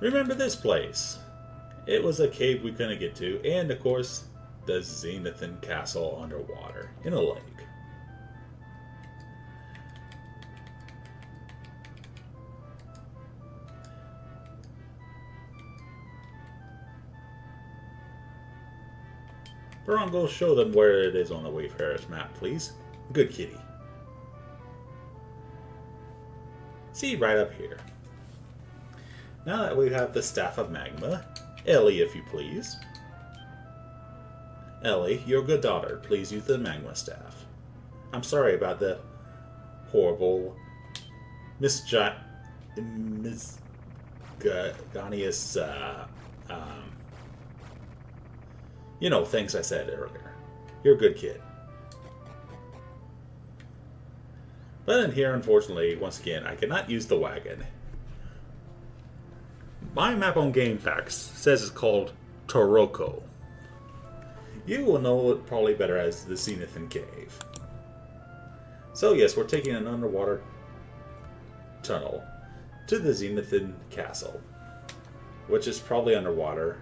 Remember this place? It was a cave we couldn't get to, and of course, the Zenithia castle underwater in a lake. Baron, go show them where it is on the Wayfarer's map, please. Good kitty. See, right up here. Now that we have the Staff of Magma, Ellie, if you please. Ellie, your good daughter, please use the Magma Staff. I'm sorry about the horrible misogynist things I said earlier. You're a good kid. But in here, unfortunately, once again, I cannot use the wagon. My map on GameFAQs says it's called Torokko. You will know it probably better as the Zenithia Cave. So yes, we're taking an underwater tunnel to the Zenithia Castle, which is probably underwater.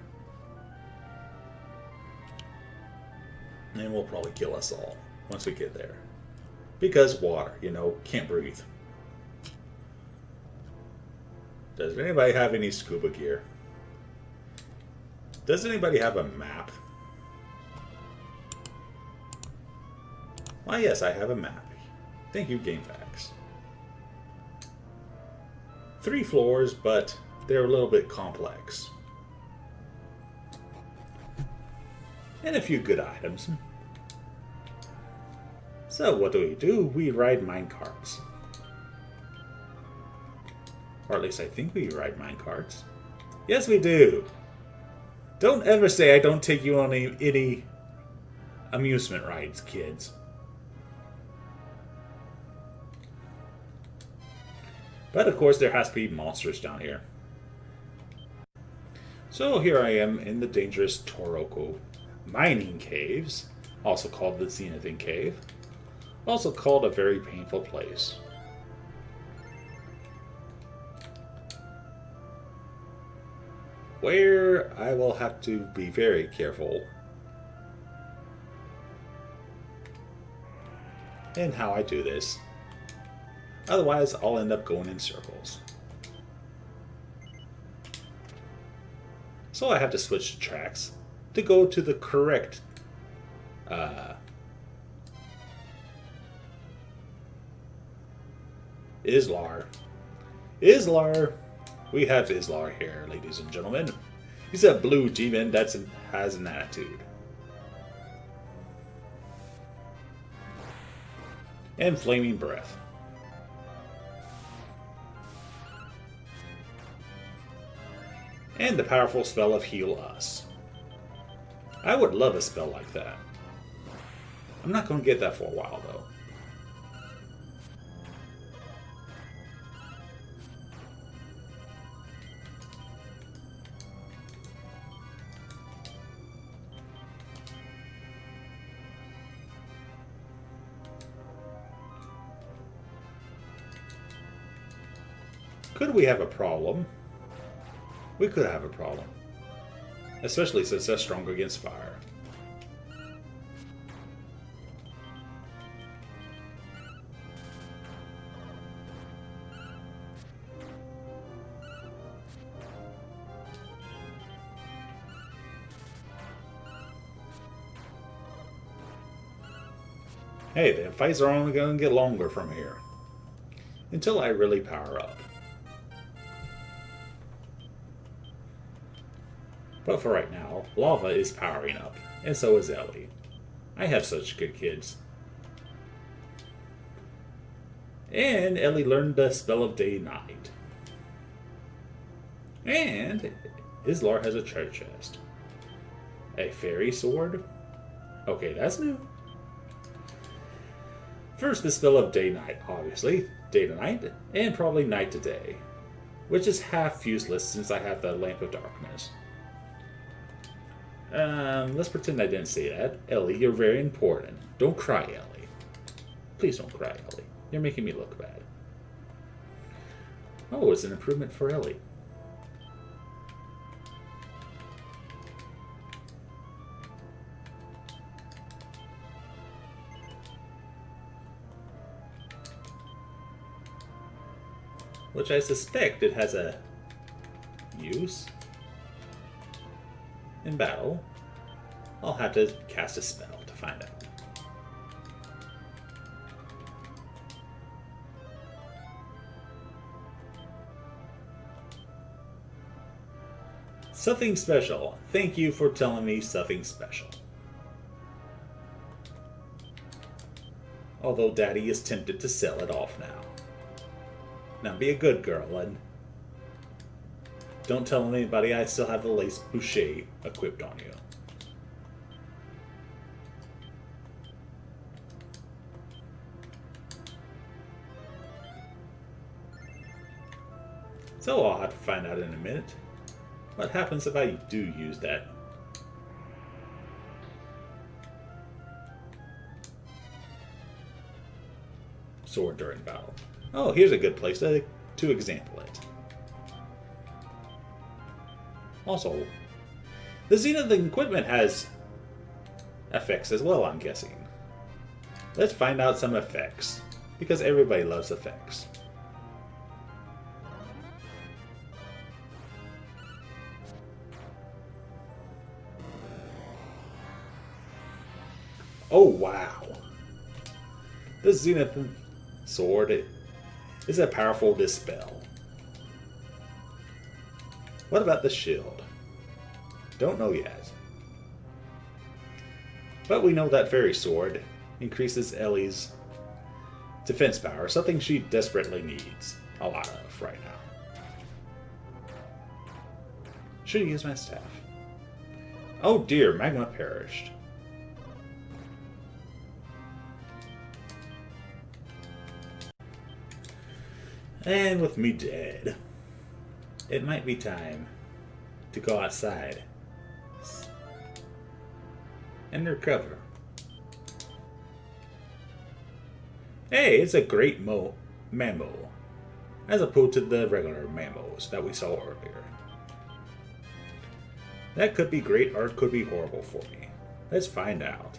And will probably kill us all once we get there. Because water, can't breathe. Does anybody have any scuba gear? Does anybody have a map? Why, yes, I have a map. Thank you, GameFAQs. 3 floors, but they're a little bit complex. And a few good items. So what do? We ride minecarts. Or at least I think we ride minecarts. Yes, we do. Don't ever say I don't take you on any amusement rides, kids. But of course there has to be monsters down here. So here I am in the dangerous Torokko Mining Caves, also called the Zenithia Cave, also called a very painful place. Where I will have to be very careful in how I do this. Otherwise, I'll end up going in circles. So I have to switch the tracks to go to the correct Islar. We have Islar here, ladies and gentlemen. He's a blue demon that has an attitude. And flaming breath. And the powerful spell of Heal Us. I would love a spell like that. I'm not going to get that for a while, though. Could we have a problem? We could have a problem. Especially since they're stronger against fire. Hey, the fights are only going to get longer from here. Until I really power up. But for right now, Lava is powering up, and so is Ellie. I have such good kids. And Ellie learned the spell of Day-Night. And Islar has a treasure chest. A fairy sword? Okay, that's new. First, the spell of Day-Night, obviously. Day to night, and probably night to day. Which is half useless since I have the Lamp of Darkness. Let's pretend I didn't say that. Ellie, you're very important. Don't cry, Ellie. Please don't cry, Ellie. You're making me look bad. Oh, it's an improvement for Ellie. which I suspect it has a use in battle. I'll have to cast a spell to find out. Something special. Thank you for telling me something special. Although Daddy is tempted to sell it off now. Now be a good girl and don't tell anybody I still have the lace boucher equipped on you. So I'll have to find out in a minute. What happens if I do use that? Sword during battle. Oh, here's a good place to example it. Also, the Zenithia equipment has effects as well, I'm guessing. Let's find out some effects, because everybody loves effects. Oh wow! The Zenithia sword is a powerful dispel. What about the shield? Don't know yet. But we know that fairy sword increases Ellie's defense power, something she desperately needs a lot of right now. Should use my staff. Oh dear, Magma perished. And with me dead, it might be time to go outside and recover. Hey, it's a great mammo, as opposed to the regular mammos that we saw earlier. That could be great or it could be horrible for me. Let's find out.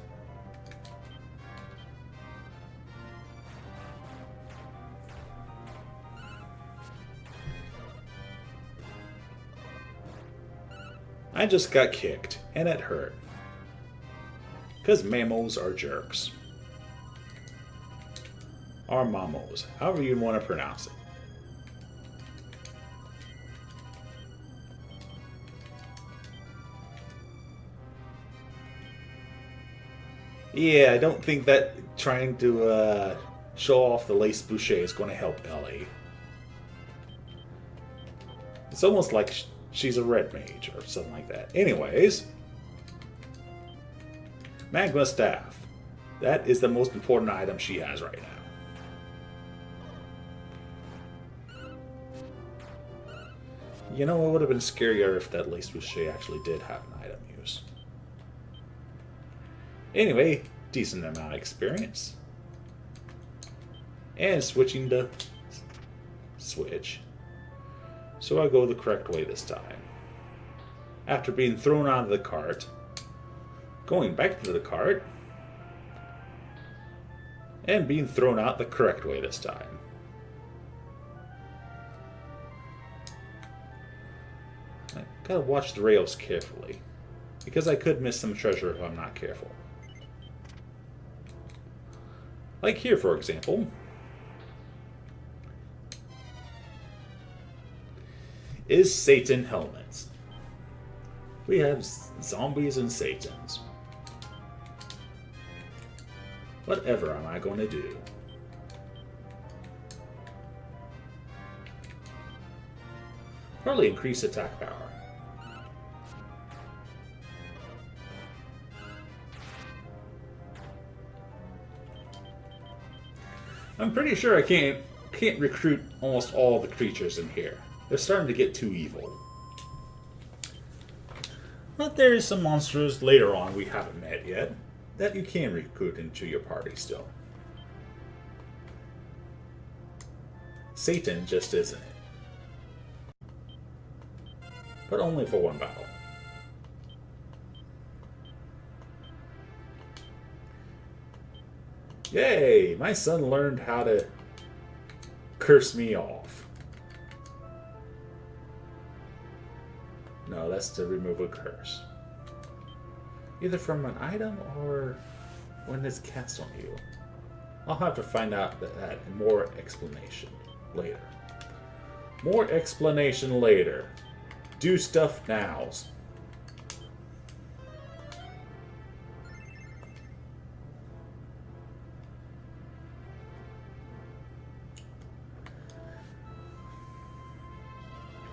I just got kicked, and it hurt. Because mammals are jerks. Or mamos, however you want to pronounce it. Yeah, I don't think that trying to show off the lace boucher is going to help Ellie. It's almost like she's a red mage or something like that. Anyways, Magma staff. That is the most important item she has right now. You know, it would have been scarier if that lace boucher actually did have an item use. Anyway, decent amount of experience. And switching to switch. So I go the correct way this time. After being thrown out of the cart, going back to the cart, and being thrown out the correct way this time. I gotta watch the rails carefully, because I could miss some treasure if I'm not careful. Like here, for example. Is Satan helmets. We have zombies and Satans. Whatever am I going to do? Probably increase attack power. I'm pretty sure I can't recruit almost all the creatures in here. They're starting to get too evil. But there is some monsters later on we haven't met yet that you can recruit into your party still. Satan just isn't it. But only for one battle. Yay! My son learned how to curse me off. No, that's to remove a curse. Either from an item or when it's cast on you. I'll have to find out that and more explanation later. More explanation later. Do stuff now.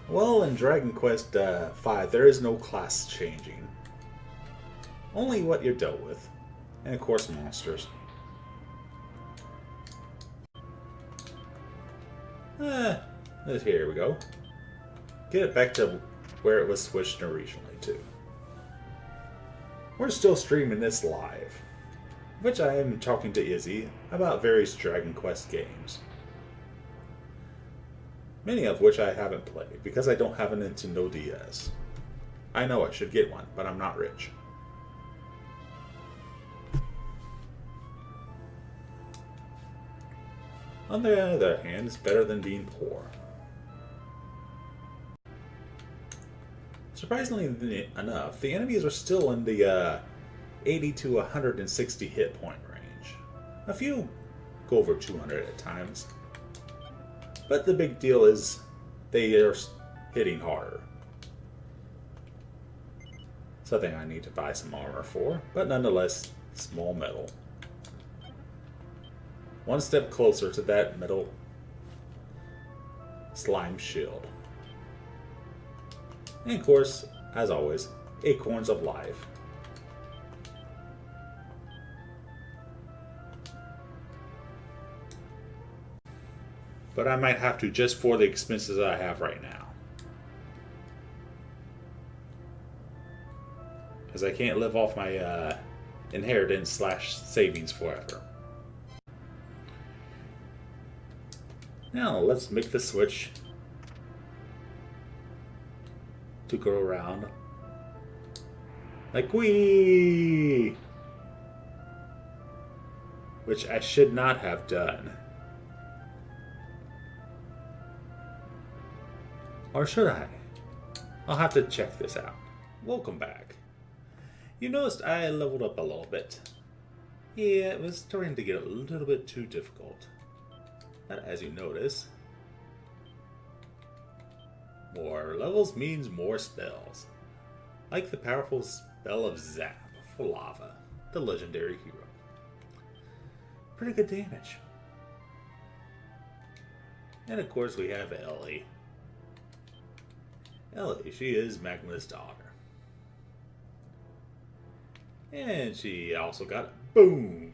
Well, in Dragon Quest V, there is no class changing. Only what you're dealt with. And of course, monsters. Here we go. Get it back to where it was switched originally to. We're still streaming this live, which I am talking to Izzy about various Dragon Quest games. Many of which I haven't played because I don't have a Nintendo DS. I know I should get one, but I'm not rich. On the other hand, it's better than being poor. Surprisingly enough, the enemies are still in the 80 to 160 hit point range. A few go over 200 at times. But the big deal is they are hitting harder. Something I need to buy some armor for, but nonetheless, small metal. One step closer to that metal slime shield. And of course, as always, acorns of life. But I might have to just for the expenses I have right now. Because I can't live off my inheritance / savings forever. Now let's make the switch to go around like wee, which I should not have done. Or should I? I'll have to check this out. Welcome back. You noticed I leveled up a little bit. Yeah, it was starting to get a little bit too difficult. But as you notice, more levels means more spells. Like the powerful spell of Zap for Lava, the legendary hero. Pretty good damage. And of course we have Ellie. Ellie, she is Magma's daughter. And she also got Boom.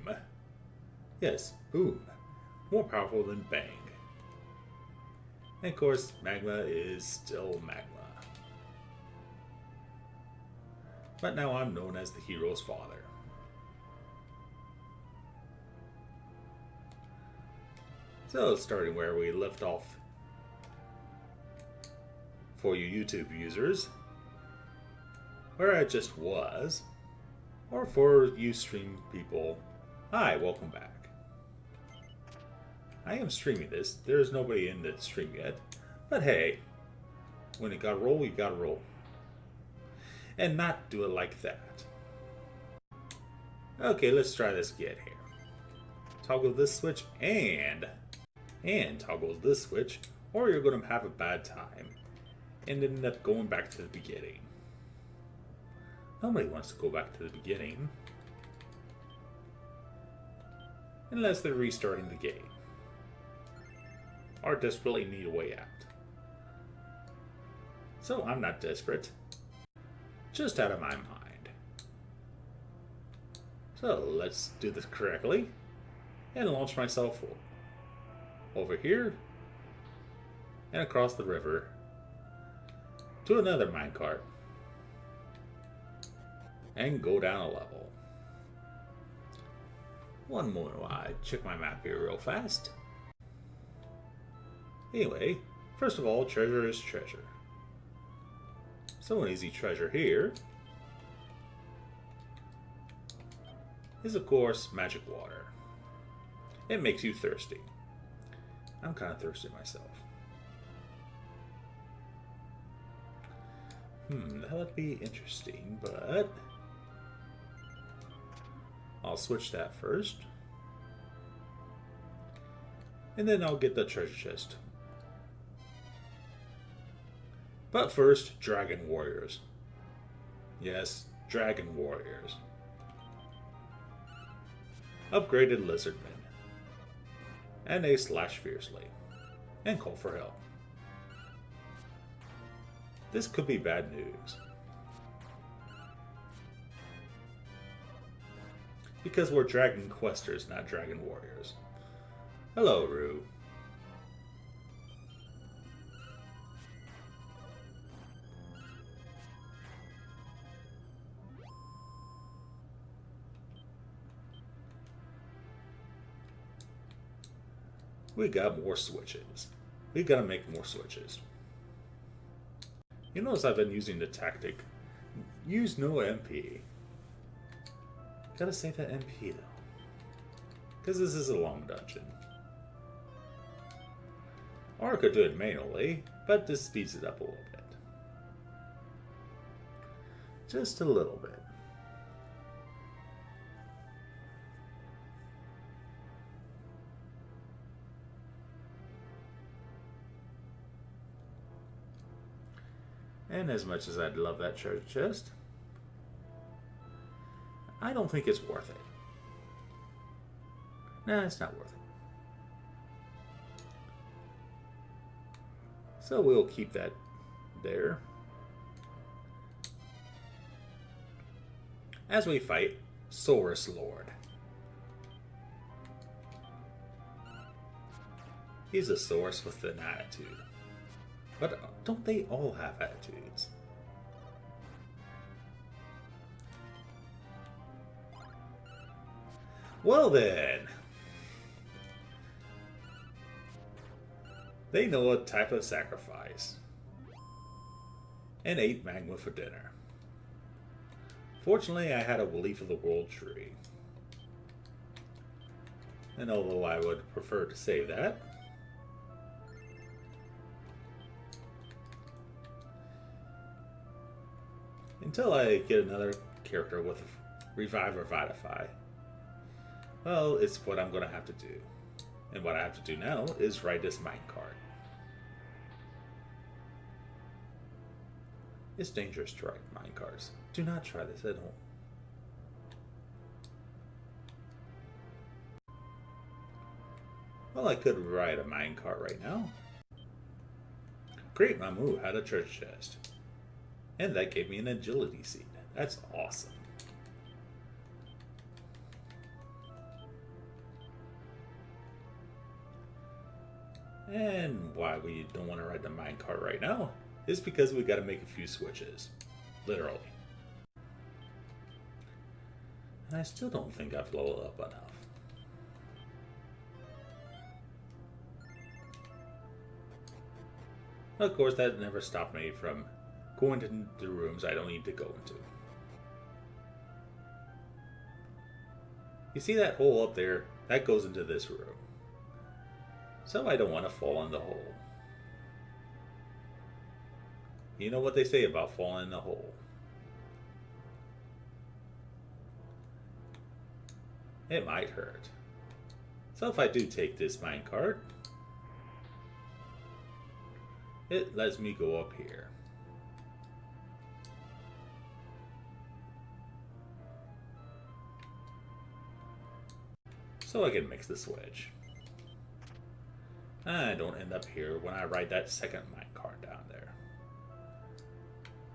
Yes, Boom. More powerful than Bang. And of course, Magma is still Magma. But now I'm known as the hero's father. So, starting where we left off, for you YouTube users, where I just was, or for you stream people, hi, welcome back. I am streaming this. There is nobody in the stream yet, but hey, when you gotta roll, you gotta roll. And not do it like that. Okay, let's try this again here. Toggle this switch and toggle this switch, or you're gonna have a bad time and end up going back to the beginning. Nobody wants to go back to the beginning unless they're restarting the game or desperately need a way out. So I'm not desperate, just out of my mind. So let's do this correctly and launch myself over here and across the river to another minecart and go down a level. One moment while I check my map here real fast. Anyway, first of all, treasure is treasure. So an easy treasure here is of course magic water. It makes you thirsty. I'm kind of thirsty myself. That would be interesting, but I'll switch that first. And then I'll get the treasure chest. But first, Dragon Warriors. Yes, Dragon Warriors. Upgraded Lizardmen. And they slash fiercely. And call for help. This could be bad news. Because we're Dragon Questers, not Dragon Warriors. Hello, Rue. We got more switches. We gotta make more switches. You notice I've been using the tactic, use no MP. Gotta save that MP though. Because this is a long dungeon. Or I could do it manually, but this speeds it up a little bit. Just a little bit. And as much as I'd love that treasure chest, I don't think it's worth it. Nah, it's not worth it. So we'll keep that there. As we fight Saurus Lord. He's a Saurus with an attitude. But don't they all have attitudes? Well then. They know a type of sacrifice. And ate magma for dinner. Fortunately, I had a Leaf of the World tree. And although I would prefer to save that, until I get another character with Revive or Vitify, well, it's what I'm going to have to do. And what I have to do now is write this minecart. It's dangerous to write minecarts. Do not try this at home. Well, I could write a minecart right now. Great, Mamu had a treasure chest. And that gave me an agility seed. That's awesome. And why we don't want to ride the minecart right now is because we got to make a few switches. Literally. And I still don't think I've leveled up enough. Of course, that never stopped me from going into the rooms I don't need to go into. You see that hole up there? That goes into this room. So I don't want to fall in the hole. You know what they say about falling in the hole. It might hurt. So if I do take this minecart, it lets me go up here. So I can mix the switch. I don't end up here when I ride that second minecart down there.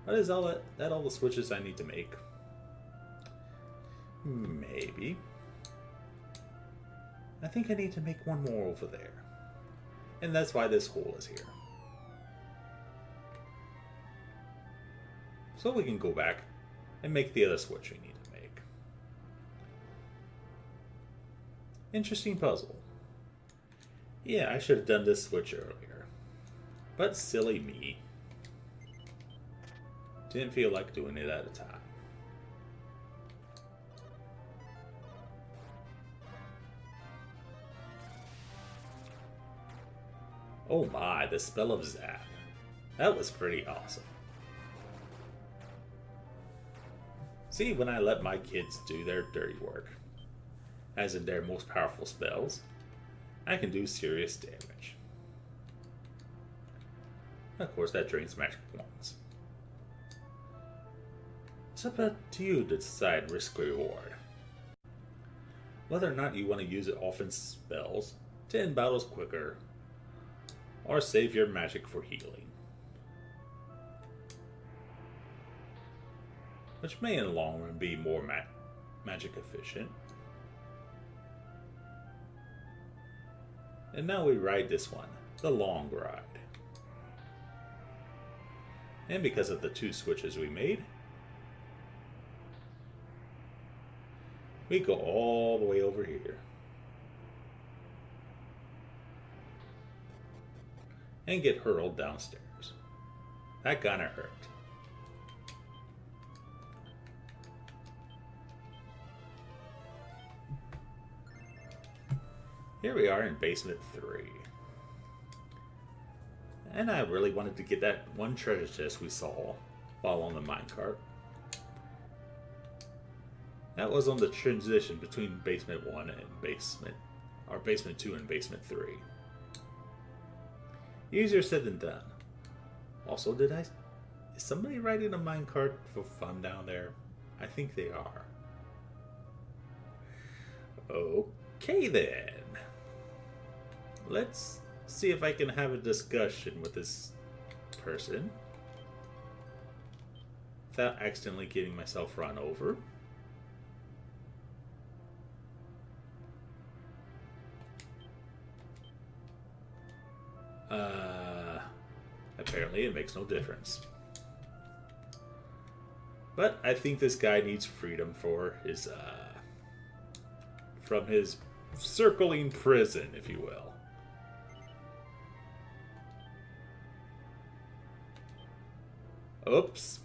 What is all that all the switches I need to make? Maybe. I think I need to make one more over there. And that's why this hole is here. So we can go back and make the other switch we need to make. Interesting puzzle. Yeah, I should have done this switch earlier. But silly me. Didn't feel like doing it at a time. Oh my, the spell of Zap. That was pretty awesome. See, when I let my kids do their dirty work, as in their most powerful spells, I can do serious damage. Of course, that drains magic points. It's up to you to decide risk-reward. Whether or not you want to use offense spells to end battles quicker, or save your magic for healing. Which may in the long run be more magic efficient. And now we ride this one, the long ride. And because of the 2 switches we made, we go all the way over here. And get hurled downstairs. That kinda hurt. Here we are in basement 3. And I really wanted to get that one treasure chest we saw while on the minecart. That was on the transition between basement 1 and basement 2 and basement 3. Easier said than done. Also, is somebody riding a minecart for fun down there? I think they are. Okay then. Let's see if I can have a discussion with this person without accidentally getting myself run over. Apparently it makes no difference. But I think this guy needs freedom for his, from his circling prison, if you will. Oops.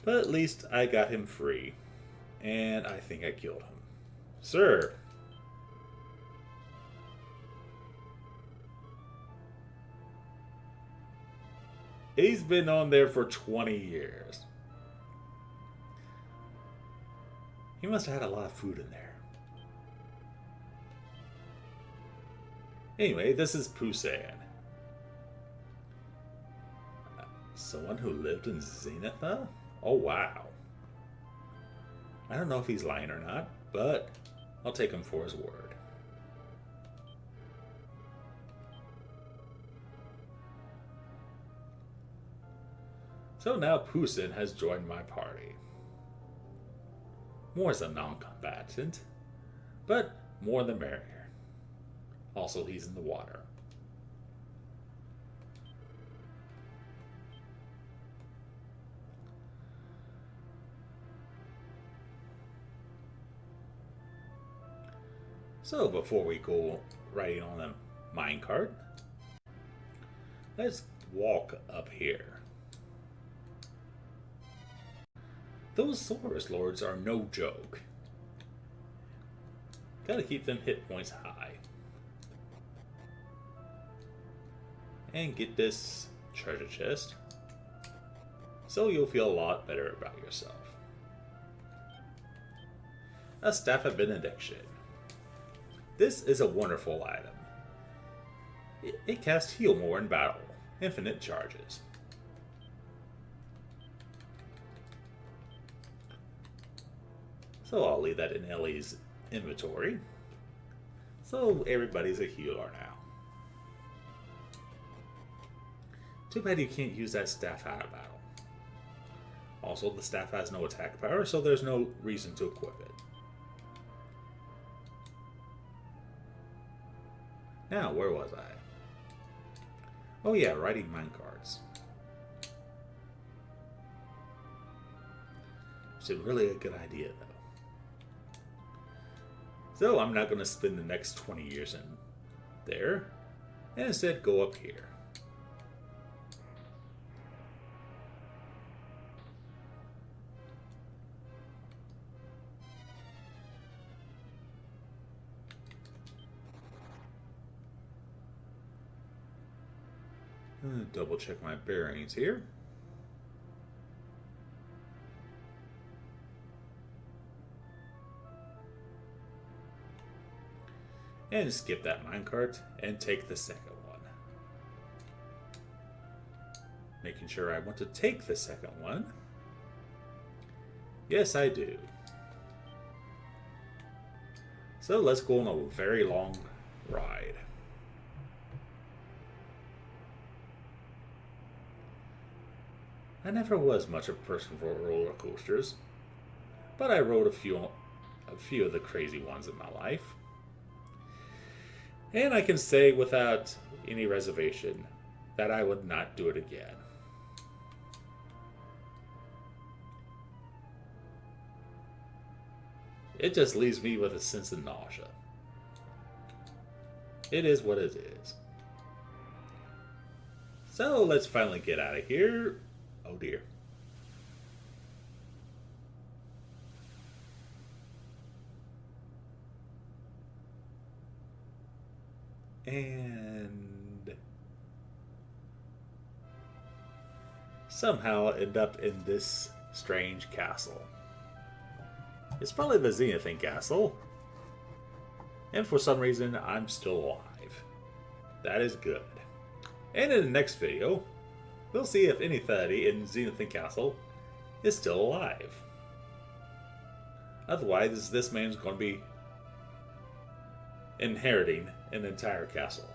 But at least I got him free. And I think I killed him. Sir. He's been on there for 20 years. He must have had a lot of food in there. Anyway, this is Pusan. Someone who lived in Zenithia? Oh, wow. I don't know if he's lying or not, but I'll take him for his word. So now Pusan has joined my party. More as a non-combatant, but more the merrier. Also, he's in the water. So before we go riding on the minecart, let's walk up here. Those Saurus Lords are no joke. Gotta keep them hit points high. And get this treasure chest, so you'll feel a lot better about yourself. A Staff of Benediction. This is a wonderful item. It casts Heal More in battle. Infinite charges. So I'll leave that in Ellie's inventory. So everybody's a healer now. Too bad you can't use that staff out of battle. Also, the staff has no attack power, so there's no reason to equip it. Now, where was I? Oh yeah, riding minecarts. It's really a good idea, though. So I'm not going to spend the next 20 years in there, and instead go up here. Double check my bearings here. And skip that minecart and take the second one. Making sure I want to take the second one. Yes, I do. So let's go on a very long ride. I never was much of a person for roller coasters, but I rode a few of the crazy ones in my life. And I can say without any reservation that I would not do it again. It just leaves me with a sense of nausea. It is what it is. So let's finally get out of here. Oh dear. And somehow end up in this strange castle. It's probably the Zenithia castle. And for some reason, I'm still alive. That is good. And in the next video, we'll see if anybody in Zenithia castle is still alive. Otherwise, this man's going to be inheriting an entire castle.